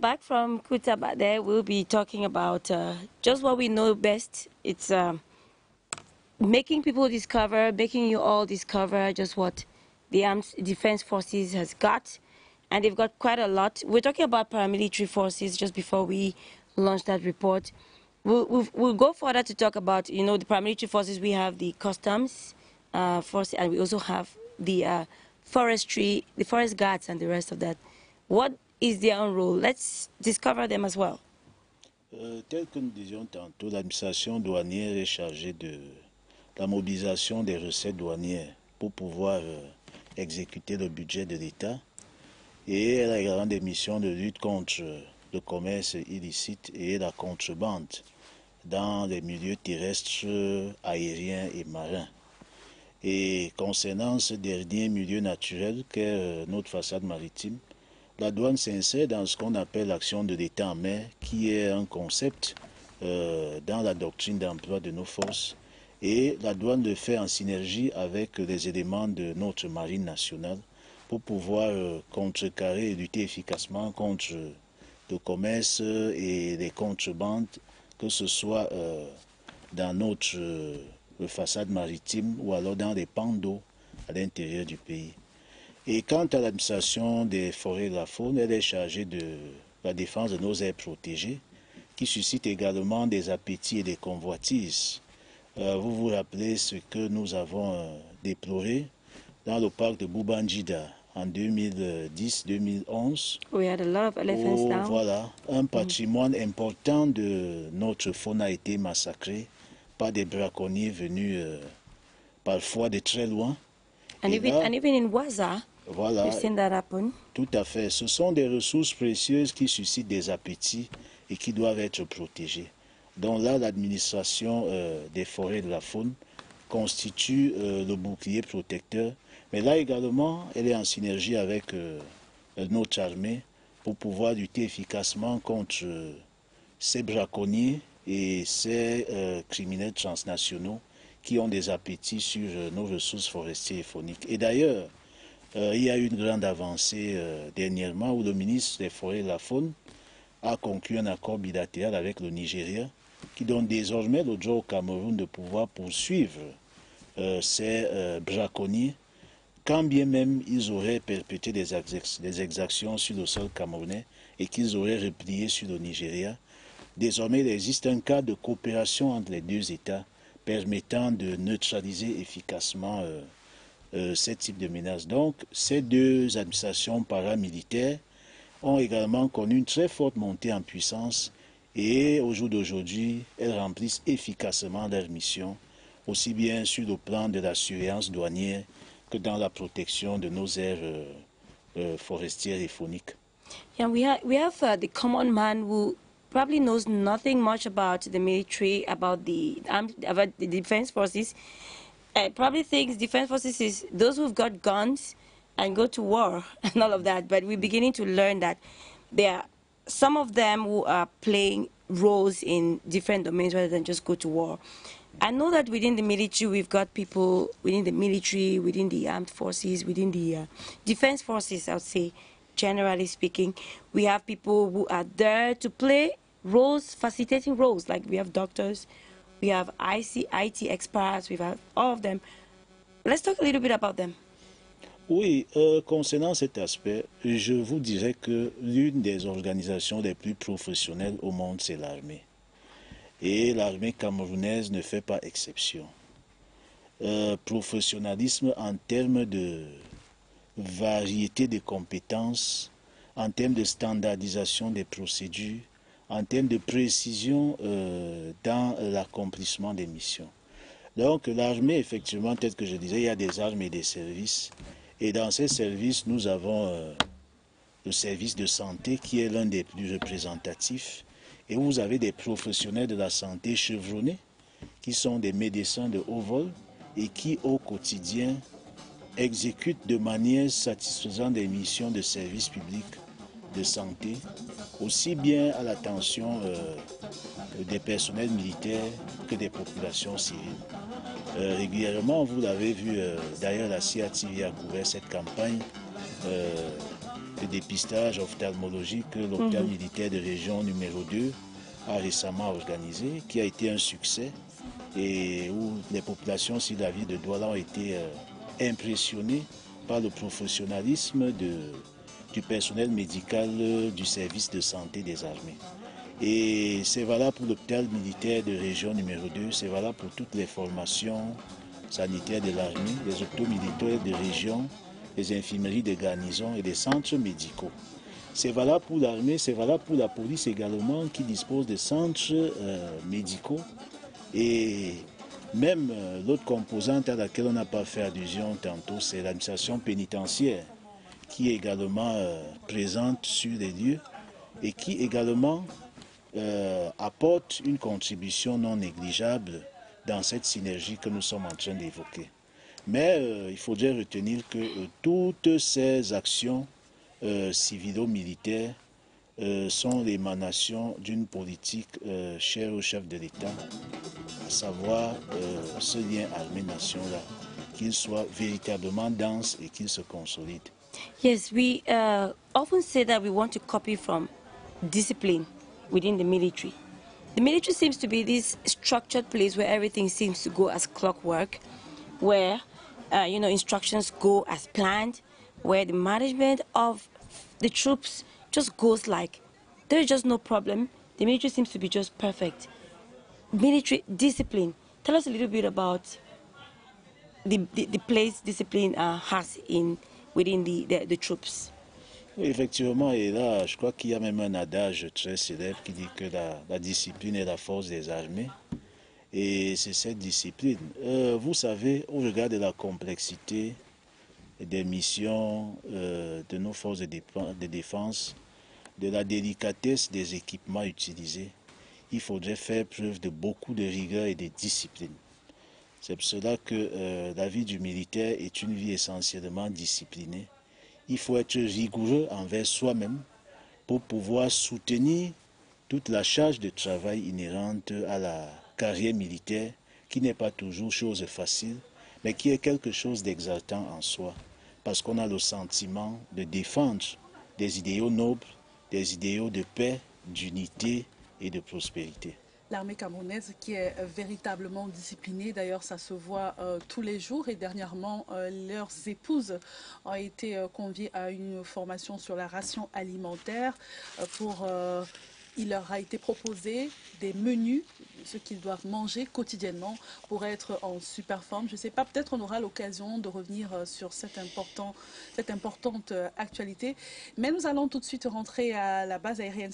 back from Kutaba there, we'll be talking about just what we know best. It's making people discover, making you all discover just what the Armed Defense Forces has got. And they've got quite a lot. We're talking about paramilitary forces just before we launch that report. We'll go further to talk about, the paramilitary forces. We have the customs force, and we also have the forestry, the forest guards, and the rest of that. What is their own role? Let's discover them as well. Tel que nous disions tantôt, l'administration douanière est chargée de la mobilisation des recettes douanières pour pouvoir exécuter le budget de l'État. Et elle a également des missions de lutte contre le commerce illicite et la contrebande dans les milieux terrestres, aériens et marins. Et concernant ce dernier milieu naturel qu'est notre façade maritime, la douane s'insère dans ce qu'on appelle l'action de l'État en mer, qui est un concept dans la doctrine d'emploi de nos forces. Et la douane le fait en synergie avec les éléments de notre marine nationale pour pouvoir contrecarrer et lutter efficacement contre le commerce et les contrebandes, que ce soit dans notre façade maritime ou alors dans les pans d'eau à l'intérieur du pays. Et quant à l'administration des forêts et de la faune, elle est chargée de la défense de nos aires protégées, qui suscite également des appétits et des convoitises. Vous vous rappelez ce que nous avons déploré dans le parc de Boubanjida en 2010-2011. We had a lot of elephants down. Voilà, un patrimoine important de notre faune a été massacré par des braconniers venus parfois de très loin. And even in Waza, voilà, we've seen that happen. Tout à fait. Ce sont des ressources précieuses qui suscitent des appétits et qui doivent être protégées. Donc là, l'administration des forêts et de la faune constitue le bouclier protecteur. Mais là également, elle est en synergie avec notre armée pour pouvoir lutter efficacement contre ces braconniers et ces criminels transnationaux qui ont des appétits sur nos ressources forestières et fauniques. Et d'ailleurs, il y a eu une grande avancée dernièrement où le ministre des Forêts et de la Faune a conclu un accord bilatéral avec le Nigeria qui donne désormais le droit au Cameroun de pouvoir poursuivre ces braconniers quand bien même ils auraient perpétré des exactions sur le sol camerounais et qu'ils auraient replié sur le Nigeria. Désormais, il existe un cadre de coopération entre les deux États permettant de neutraliser efficacement ce type de menace. Donc, ces deux administrations paramilitaires ont également connu une très forte montée en puissance et au jour d'aujourd'hui, elles remplissent efficacement leur mission, aussi bien sur le plan de la surveillance douanière que dans la protection de nos aires forestières et fauniques. Yeah, we have the common man who probably knows nothing much about the military, about the defense forces. Probably thinks defense forces is those who've got guns and go to war and all of that. But we're beginning to learn that there are some of them who are playing roles in different domains rather than just go to war. I know that within the military, we've got people within the military, within the armed forces, within the defense forces, I would say, generally speaking. We have people who are there to play roles, facilitating roles, like we have doctors, we have IT experts, we have all of them. Let's talk a little bit about them. Oui, concernant cet aspect, je vous dirais que l'une des organisations les plus professionnelles au monde, c'est l'armée. Et l'armée camerounaise ne fait pas exception. Professionnalisme en termes de variété de compétences, en termes de standardisation des procédures, en termes de précision dans l'accomplissement des missions. Donc l'armée, effectivement, tel que je disais, il y a des armes et des services. Et dans ces services, nous avons le service de santé qui est l'un des plus représentatifs. Et vous avez des professionnels de la santé chevronnés qui sont des médecins de haut vol et qui au quotidien exécutent de manière satisfaisante des missions de service public de santé, aussi bien à l'attention des personnels militaires que des populations civiles. Régulièrement, vous l'avez vu, d'ailleurs la CIA TV a couvert cette campagne de dépistage ophtalmologique que l'hôpital militaire de région numéro 2 a récemment organisé, qui a été un succès et où les populations sur la ville de Douala ont été impressionnées par le professionnalisme du personnel médical du service de santé des armées. Et c'est valable pour l'hôpital militaire de région numéro 2, c'est valable pour toutes les formations sanitaires de l'armée, les hôpitaux militaires de région, les infirmeries de garnison et des centres médicaux. C'est valable pour l'armée, c'est valable pour la police également qui dispose de centres médicaux. Et même l'autre composante à laquelle on n'a pas fait allusion tantôt, c'est l'administration pénitentiaire qui est également présente sur les lieux et qui également apporte une contribution non négligeable dans cette synergie que nous sommes en train d'évoquer. Mais il faudrait retenir que toutes ces actions civilo-militaires sont l'émanation d'une politique chère au chef de l'État, à savoir ce lien armée-nation-là, qu'il soit véritablement dense et qu'il se consolide. Yes, we often say that we want to copy from discipline within the military. The military seems to be this structured place where everything seems to go as clockwork, where instructions go as planned, where the management of the troops just goes like there's just no problem. The military seems to be just perfect. Military discipline. Tell us a little bit about the place discipline has within the troops. Effectivement, et là, je crois qu'il y a même un adage très célèbre qui dit que la discipline est la force des armées. Et c'est cette discipline. Vous savez, au regard de la complexité des missions de nos forces de défense, de la délicatesse des équipements utilisés, il faudrait faire preuve de beaucoup de rigueur et de discipline. C'est pour cela que la vie du militaire est une vie essentiellement disciplinée. Il faut être rigoureux envers soi-même pour pouvoir soutenir toute la charge de travail inhérente à la carrière militaire, qui n'est pas toujours chose facile, mais qui est quelque chose d'exaltant en soi, parce qu'on a le sentiment de défendre des idéaux nobles, des idéaux de paix, d'unité et de prospérité. L'armée camerounaise qui est véritablement disciplinée, d'ailleurs ça se voit tous les jours, et dernièrement leurs épouses ont été conviées à une formation sur la ration alimentaire il leur a été proposé des menus, ce qu'ils doivent manger quotidiennement pour être en super forme. Je ne sais pas, peut-être on aura l'occasion de revenir sur cette importante actualité. Mais nous allons tout de suite rentrer à la base aérienne